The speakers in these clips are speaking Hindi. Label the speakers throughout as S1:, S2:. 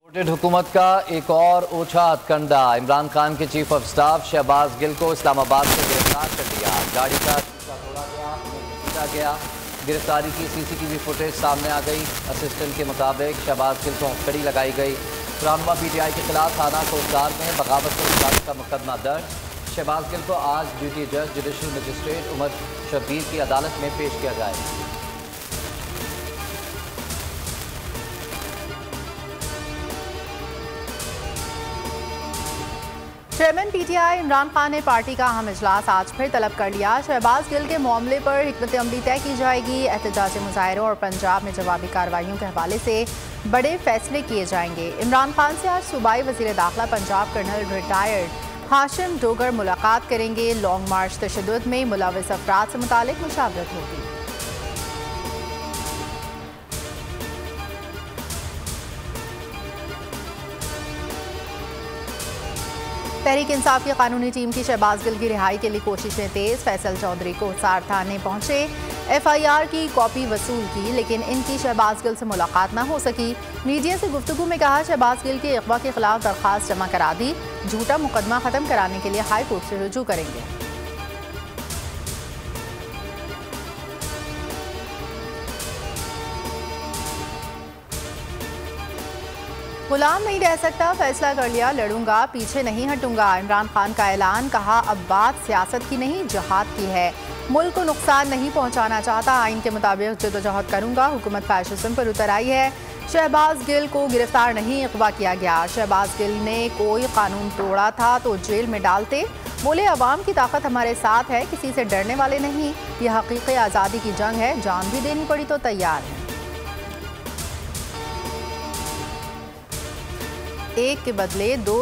S1: वोटेड हुकूमत का एक और ओछा हथकंडा। इमरान खान के chief of staff Shahbaz Gill को इस्लामाबाद से गिरफ्तार कर लिया। गाड़ी का शीशा तोड़ा गया, पीटा गया। गिरफ्तारी की सीसीटीवी फुटेज सामने आ गई। असिस्टेंट के मुताबिक शहबाज गिल को हथकड़ी लगाई गई। रहनुमा पीटीआई के खिलाफ थाना कोटदार में बगावत का मुकदमा दर्ज। शहबाज गिल को आज ड्यूटी जज जुडिशल मजिस्ट्रेट उमर शब्बीर की अदालत में पेश किया जाएगा।
S2: चेयरमैन पीटीआई इमरान खान ने पार्टी का अहम इजलास आज फिर तलब कर लिया। शहबाज गिल के मामले पर हिकमत अमली तय की जाएगी। एहतजाजी मुजाहिरों और पंजाब में जवाबी कार्रवाइयों के हवाले से बड़े फैसले किए जाएंगे। इमरान खान से आज सूबाई वजीर दाखिला पंजाब कर्नल रिटायर्ड हाशिम डोगर मुलाकात करेंगे। लॉन्ग मार्च तशद्दुद में मुलविस अफराद से मुतालिक मुशावरत होगी। तहरीक इंसाफ की कानूनी टीम की शहबाज गिल की रिहाई के लिए कोशिशें तेज। फैसल चौधरी को हिसार थाने पहुंचे, एफआईआर की कॉपी वसूल की, लेकिन इनकी शहबाज गिल से मुलाकात ना हो सकी। मीडिया से गुफ्तगू में कहा शहबाज गिल के अगवा के खिलाफ दरखास्त जमा करा दी। झूठा मुकदमा खत्म कराने के लिए हाई कोर्ट से रुजू करेंगे। गुलाम नहीं रह सकता, फैसला कर लिया, लड़ूंगा, पीछे नहीं हटूंगा। इमरान खान का ऐलान। कहा अब बात सियासत की नहीं जहाद की है। मुल्क को नुकसान नहीं पहुंचाना चाहता, आइन के मुताबिक जदोजहद करूंगा। हुकूमत फैशिज्म पर उतर आई है। शहबाज गिल को गिरफ्तार नहीं अगवा किया गया। शहबाज गिल ने कोई कानून तोड़ा था तो जेल में डालते। बोले अवाम की ताकत हमारे साथ है, किसी से डरने वाले नहीं। यह हकीकी आज़ादी की जंग है, जान भी देनी पड़ी तो तैयार है। एक के बदले दो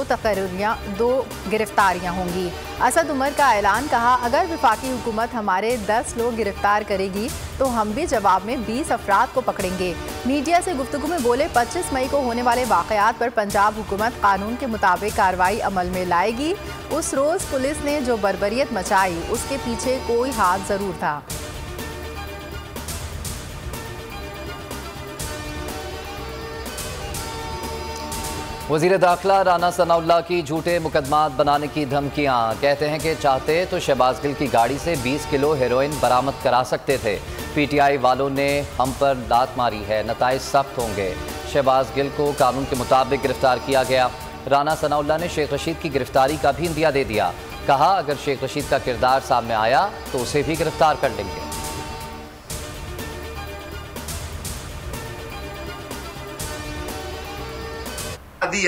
S2: गिरफ्तारियां होंगी। असद उमर का ऐलान। कहा अगर विफाकी हुकूमत हमारे 10 लोग गिरफ्तार करेगी तो हम भी जवाब में 20 अफराद को पकड़ेंगे। मीडिया से गुफ्तगू में बोले 25 मई को होने वाले वाकयात पर पंजाब हुकूमत कानून के मुताबिक कार्रवाई अमल में लाएगी। उस रोज़ पुलिस ने जो बर्बरियत मचाई उसके पीछे कोई हाथ ज़रूर था।
S1: वज़ीर दाखिला राना सनाउल्लाह की झूठे मुकदमात बनाने की धमकियां। कहते हैं कि चाहते तो शहबाज गिल की गाड़ी से 20 किलो हेरोइन बरामद करा सकते थे। पीटीआई वालों ने हम पर लात मारी है, नताइज सख्त होंगे। शहबाज गिल को कानून के मुताबिक गिरफ्तार किया गया। राना सनाउल्लाह ने शेख रशीद की गिरफ्तारी का भी इंदिया दे दिया। कहा अगर शेख रशीद का किरदार सामने आया तो उसे भी गिरफ्तार कर लेंगे।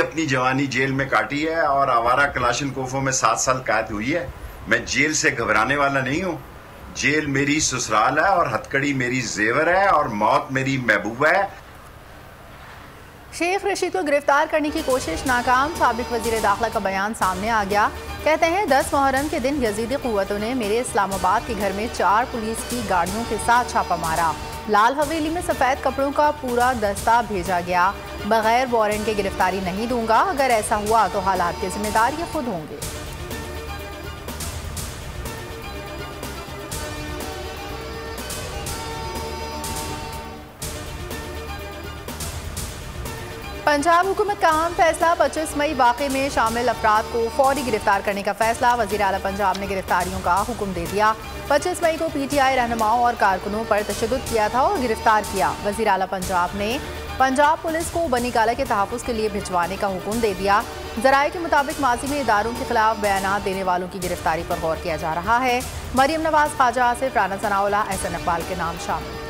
S3: अपनी जवानी जेल में काटी है और आवारा कलाशनकोफों में 7 साल कैद हुई है। मैं जेल से घबराने वाला नहीं हूँ। जेल मेरी ससुराल है और हथकड़ी मेरी जेवर है और मौत मेरी महबूबा है।
S2: शेख रशीद को गिरफ्तार करने की कोशिश नाकाम। साबिक वजीर दाखिला का बयान सामने आ गया। कहते हैं 10 मुहर्रम के दिन यजीदी कुव्वतों ने मेरे इस्लामाबाद के घर में 4 पुलिस की गाड़ियों के साथ छापा मारा। लाल हवेली में सफ़ेद कपड़ों का पूरा दस्ता भेजा गया। बगैर वारंट के गिरफ्तारी नहीं दूंगा। अगर ऐसा हुआ तो हालात के जिम्मेदार ये खुद होंगे। पंजाब हुकूमत का अहम फैसला। 25 मई वाक़े में शामिल अफराद को फौरी गिरफ्तार करने का फैसला। वज़ीर आला पंजाब ने गिरफ्तारियों का हुक्म दे दिया। 25 मई को पीटीआई रहनुमाओं और कारकुनों पर तशद्दुद किया था और गिरफ्तार किया। वज़ीर आला पंजाब ने पंजाब पुलिस को बनी काला के तहफ़्फ़ुज़ के लिए भिजवाने का हुक्म दे दिया। ज़राए के मुताबिक माजी में इदारों के खिलाफ बयानात देने वालों की गिरफ्तारी पर गौर किया जा रहा है। मरियम नवाज, ख्वाजा आसिफ, राना सनाउल्लाह, एहसन इकबाल के नाम शामिल।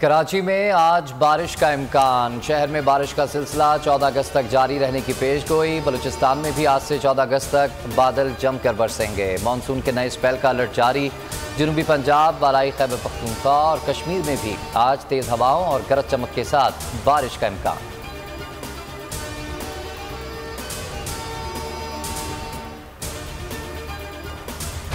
S1: कराची में आज बारिश का इम्कान। शहर में बारिश का सिलसिला 14 अगस्त तक जारी रहने की पेशगोई। बलूचिस्तान में भी आज से 14 अगस्त तक बादल जमकर बरसेंगे। मानसून के नए स्पेल का अलर्ट जारी। जनूबी पंजाब, बालाई खैबर पख्तूनख्वा और कश्मीर में भी आज तेज़ हवाओं और गरज चमक के साथ बारिश का इम्कान।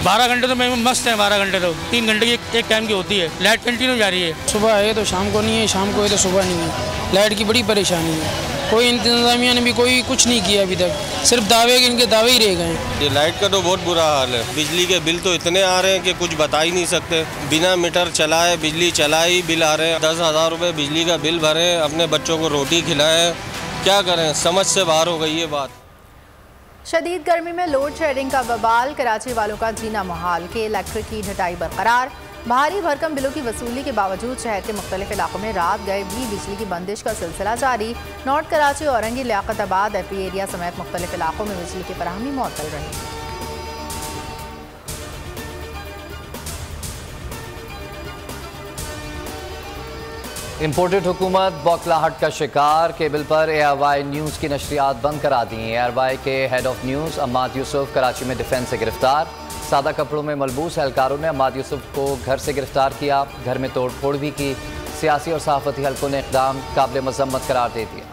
S4: बारह घंटे तो मैं मस्त है। 12 घंटे तो 3 घंटे की एक टाइम की होती है। लाइट कंटिन्यू जा रही है।
S5: सुबह है तो शाम को नहीं है, शाम को है तो सुबह नहीं है। लाइट की बड़ी परेशानी है। कोई इंतजामिया ने भी कोई कुछ नहीं किया अभी तक, सिर्फ दावे इनके दावे ही रह गए हैं।
S6: ये लाइट का तो बहुत बुरा हाल है। बिजली के बिल तो इतने आ रहे हैं कि कुछ बता ही नहीं सकते। बिना मीटर चलाए बिजली चलाई बिल आ रहे हैं। 10,000 रुपये बिजली का बिल भरे, अपने बच्चों को रोटी खिलाएं, क्या करें, समझ से बाहर हो गई ये बात।
S2: शदीद गर्मी में लोड शेडिंग का बवाल, कराची वालों का जीना मुहाल, के इलेक्ट्रिक की ढटाई बरकरार। भारी भरकम बिलों की वसूली के बावजूद शहर के मुख्तलिफ इलाकों में रात गए भी बिजली की बंदिश का सिलसिला जारी। North Karachi, Orangi, Liaquatabad, AP area समेत मुख्तलिफ इलाकों में बिजली की फराहमी मुअत्तल रही।
S1: इम्पोर्टेड हुकूमत बौखलाहट का शिकार, केबल पर ARY न्यूज़ की नशरियात बंद करा दी। ARY के head of news Ammad Yusuf Karachi में डिफेंस से गिरफ्तार। सादा कपड़ों में मलबूस एहलकारों ने अम्माद यूसुफ को घर से गिरफ्तार किया, घर में तोड़ फोड़ भी की। सियासी और सहाफती हलकों ने इक़दाम काबिल मज़म्मत करार दे दिया।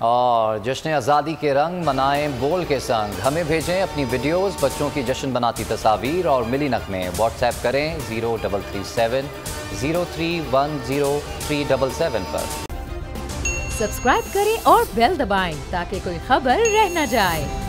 S1: और जश्न आज़ादी के रंग मनाएं बोल के संग, हमें भेजें अपनी वीडियोस, बच्चों की जश्न बनाती तस्वीर और मिली नगमें। व्हाट्सएप करें 0337 0310 पर।
S7: सब्सक्राइब करें और बेल दबाएं ताकि कोई खबर रह न जाए।